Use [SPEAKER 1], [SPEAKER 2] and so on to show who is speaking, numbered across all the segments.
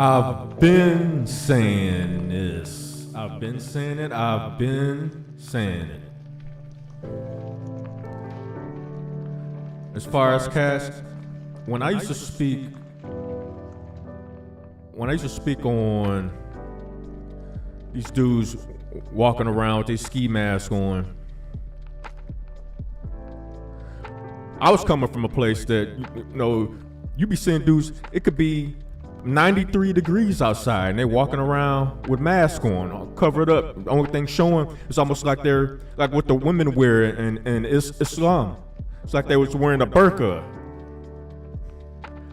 [SPEAKER 1] I've been saying this. I've been saying it. I've been saying it. As far as cast, when I used to speak on these dudes walking around with their ski mask on, I was coming from a place that, you be seeing dudes, it could be 93 degrees outside and they're walking around with masks on, covered up. The only thing showing is almost like they're like what the women wear in Islam. It's like they was wearing a burqa.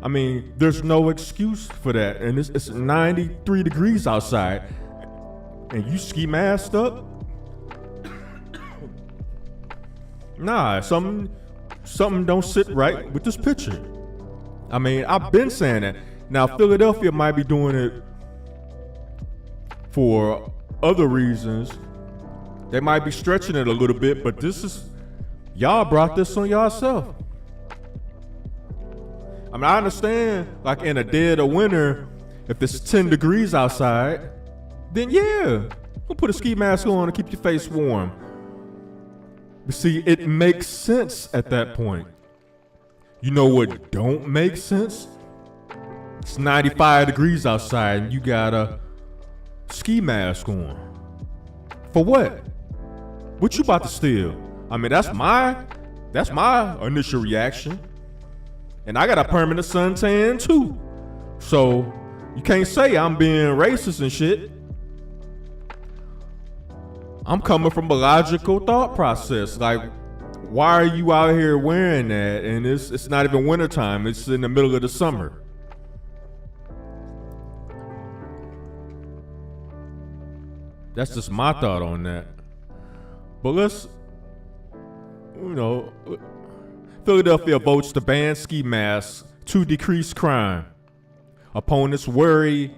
[SPEAKER 1] I mean, there's no excuse for that. And it's 93 degrees outside and you ski masked up? Nah, something don't sit right with this picture. I mean, I've been saying that. Now, Philadelphia might be doing it for other reasons. They might be stretching it a little bit, but y'all brought this on yourself. I mean, I understand, like in a dead of winter, if it's 10 degrees outside, then yeah, go put a ski mask on to keep your face warm. But see, it makes sense at that point. You know what don't make sense? It's 95 degrees outside and you got a ski mask on. For what? What you about to steal? I mean, that's my initial reaction. And I got a permanent suntan too. So you can't say I'm being racist and shit. I'm coming from a logical thought process. Like, why are you out here wearing that? And it's not even wintertime. It's in the middle of the summer. That's just my thought on that. But let's, Philadelphia votes to ban ski masks to decrease crime. Opponents worry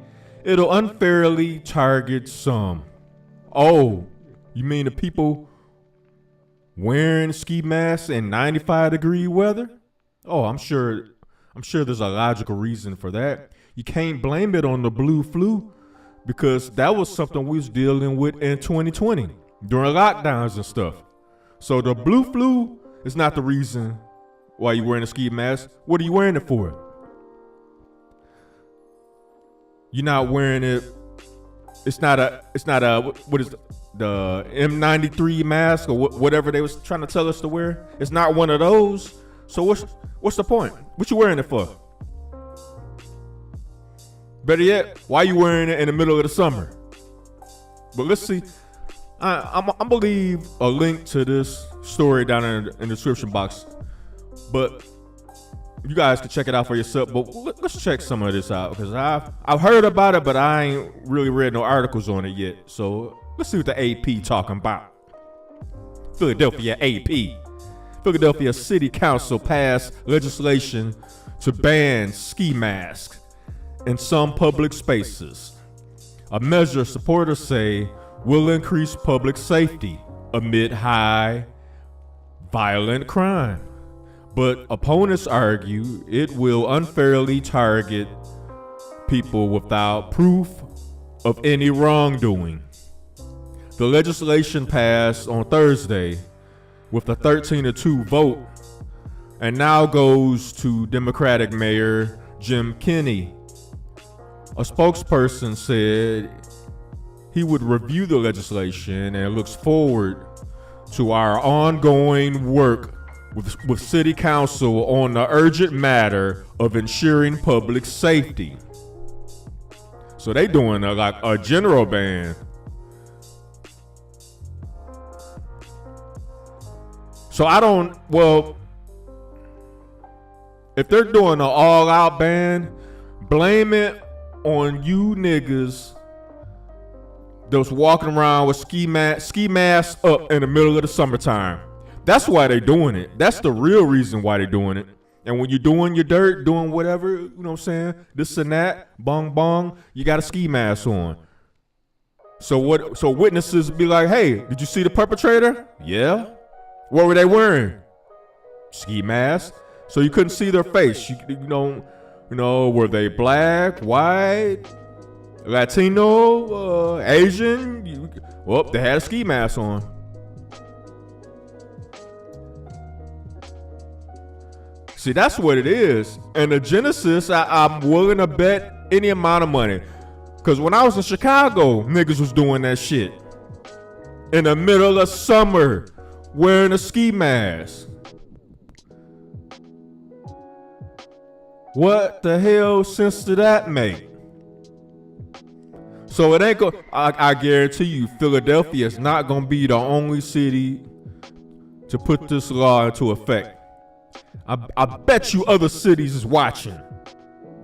[SPEAKER 1] it'll unfairly target some. Oh, you mean the people wearing ski masks in 95-degree weather? Oh, I'm sure there's a logical reason for that. You can't blame it on the blue flu, because that was something we was dealing with in 2020 during lockdowns and stuff. So the blue flu is not the reason why you're wearing a ski mask. What are you wearing it for? You're not wearing it. It's not a what is the M93 mask or whatever they was trying to tell us to wear. It's not one of those. So what's the point? What you wearing it for? Better yet, why you wearing it in the middle of the summer? But let's see. I'm gonna leave a link to this story down in the description box. But you guys can check it out for yourself. But let's check some of this out, because I've heard about it, but I ain't really read no articles on it yet. So let's see what the AP talking about. Philadelphia AP. Philadelphia City Council passed legislation to ban ski masks in some public spaces. A measure supporters say will increase public safety amid high violent crime. But opponents argue it will unfairly target people without proof of any wrongdoing. The legislation passed on Thursday with a 13-2 vote and now goes to Democratic Mayor Jim Kenney. A spokesperson said he would review the legislation and looks forward to our ongoing work with City Council on the urgent matter of ensuring public safety. So they doing a general ban. So if they're doing an all-out ban, blame it on you niggas that's walking around with ski masks up in the middle of the summertime. That's why they doing it. That's the real reason why they doing it. And when you're doing your dirt, doing whatever, you know what I'm saying, this and that, bong bong, you got a ski mask on. So witnesses be like, hey, did you see the perpetrator? Yeah. What were they wearing? Ski mask. So you couldn't see their face. Were they black, white, Latino, Asian? Well, they had a ski mask on. See, that's what it is. And the genesis, I'm willing to bet any amount of money. Because when I was in Chicago, niggas was doing that shit. In the middle of summer, wearing a ski mask. What the hell sense did that make? So it ain't I guarantee you, Philadelphia is not gonna be the only city to put this law into effect. I bet you other cities is watching.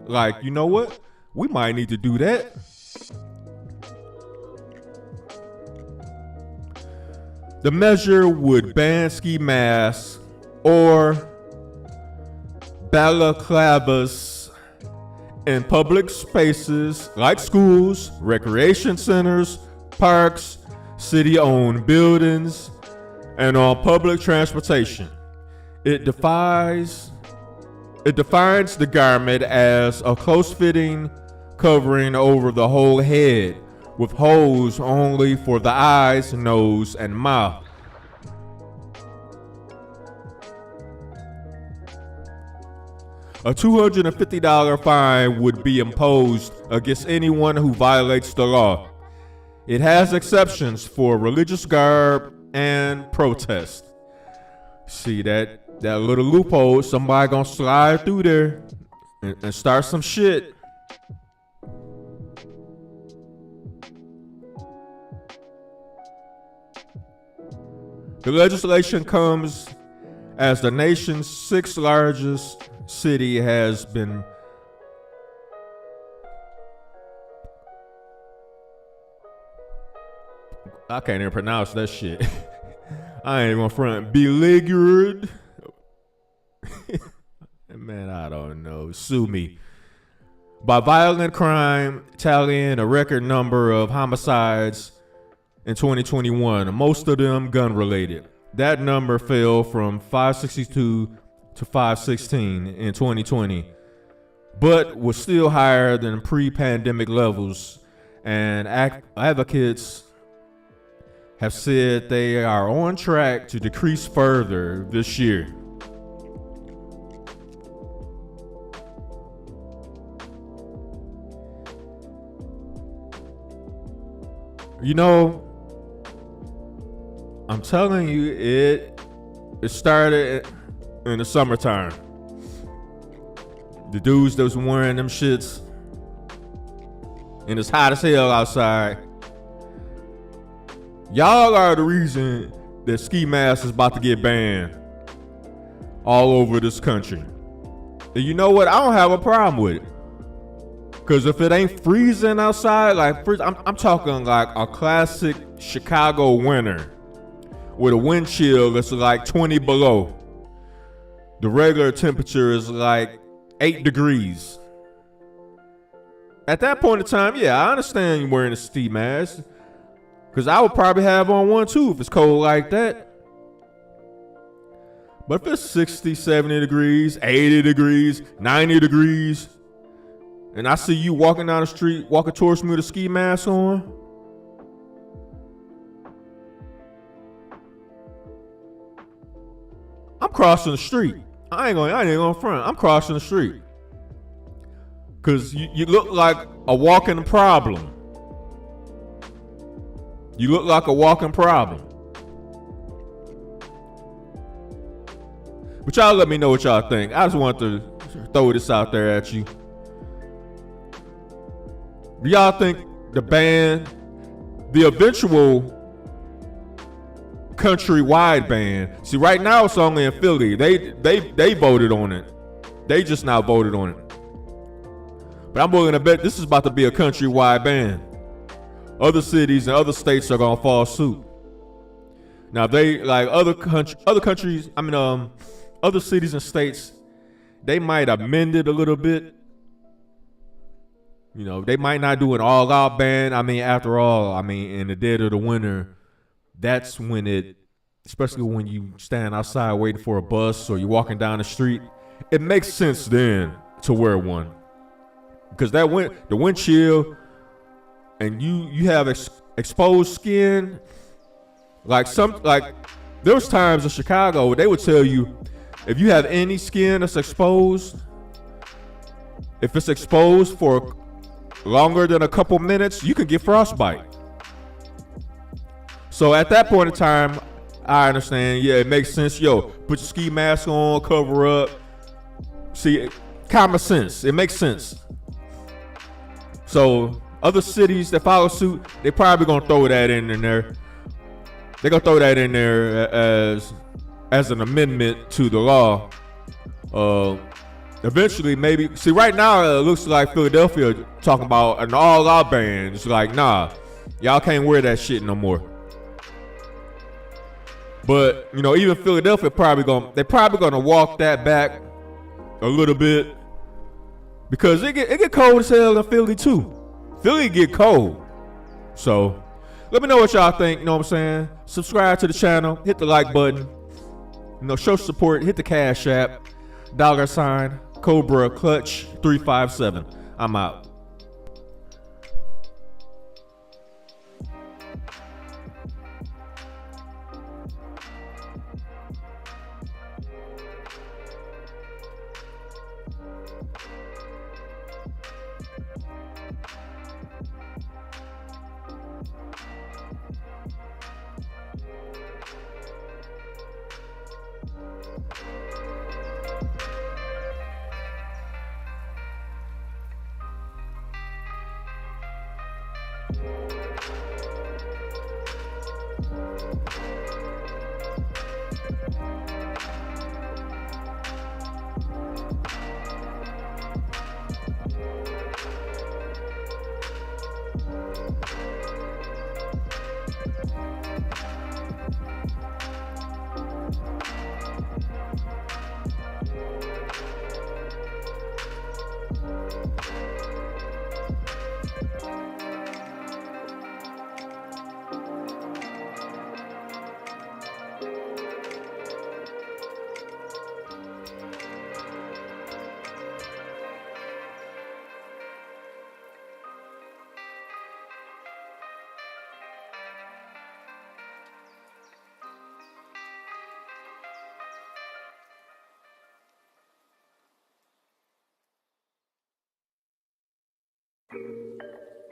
[SPEAKER 1] Like, you know what? We might need to do that. The measure would ban ski masks or balaclavas in public spaces like schools, recreation centers, parks, city-owned buildings, and on public transportation. It defines the garment as a close-fitting covering over the whole head, with holes only for the eyes, nose, and mouth. A $250 fine would be imposed against anyone who violates the law. It has exceptions for religious garb and protest. See that little loophole, somebody gonna slide through there and start some shit. The legislation comes as the nation's sixth largest city has been I can't even pronounce that shit. I ain't gonna front. Beleaguered. Man, I don't know. Sue me. By violent crime, tallying a record number of homicides in 2021, most of them gun-related. That number fell from 562 to 516 in 2020, but was still higher than pre-pandemic levels, and advocates have said they are on track to decrease further this year. You know, I'm telling you, it started in the summertime. The dudes that was wearing them shits, and it's hot as hell outside. Y'all are the reason that ski mask is about to get banned all over this country. And you know what? I don't have a problem with it. Because if it ain't freezing outside, like I'm talking like a classic Chicago winter with a wind chill that's like 20 below. The regular temperature is like 8 degrees. At that point in time, yeah, I understand you wearing a ski mask. Because I would probably have on one too if it's cold like that. But if it's 60, 70 degrees, 80 degrees, 90 degrees, and I see you walking down the street, walking towards me with a ski mask on, I'm crossing the street. I ain't gonna front. I'm crossing the street. Cause you look like a walking problem. You look like a walking problem. But y'all let me know what y'all think. I just want to throw this out there at you. Do y'all think the eventual countrywide ban? See, right now it's only in Philly. They voted on it. They just now voted on it. But I'm willing to bet this is about to be a countrywide ban. Other cities and other states are gonna follow suit. Now they like other countries. Other cities and states, they might amend it a little bit. You know, they might not do an all-out ban. After all, in the dead of the winter, that's when especially when you stand outside waiting for a bus or you're walking down the street, it makes sense then to wear one, because the wind chill, and you have exposed skin. Like there was times in Chicago where they would tell you, if you have any skin that's exposed, if it's exposed for longer than a couple minutes, you can get frostbite. So at that point in time, I understand. Yeah, it makes sense. Yo, put your ski mask on, cover up. See, common sense. It makes sense. So other cities that follow suit, they probably gonna throw that in there. They're gonna throw that in there as an amendment to the law. Eventually, maybe. See, right now it looks like Philadelphia talking about an all-out ban. It's like, nah, y'all can't wear that shit no more. But even Philadelphia they're probably gonna walk that back a little bit, because it get cold as hell in Philly too. Philly get cold. So let me know what y'all think. You know what I'm saying? Subscribe to the channel, hit the like button. Show support, hit the Cash App, $ Cobra Clutch 357. I'm out.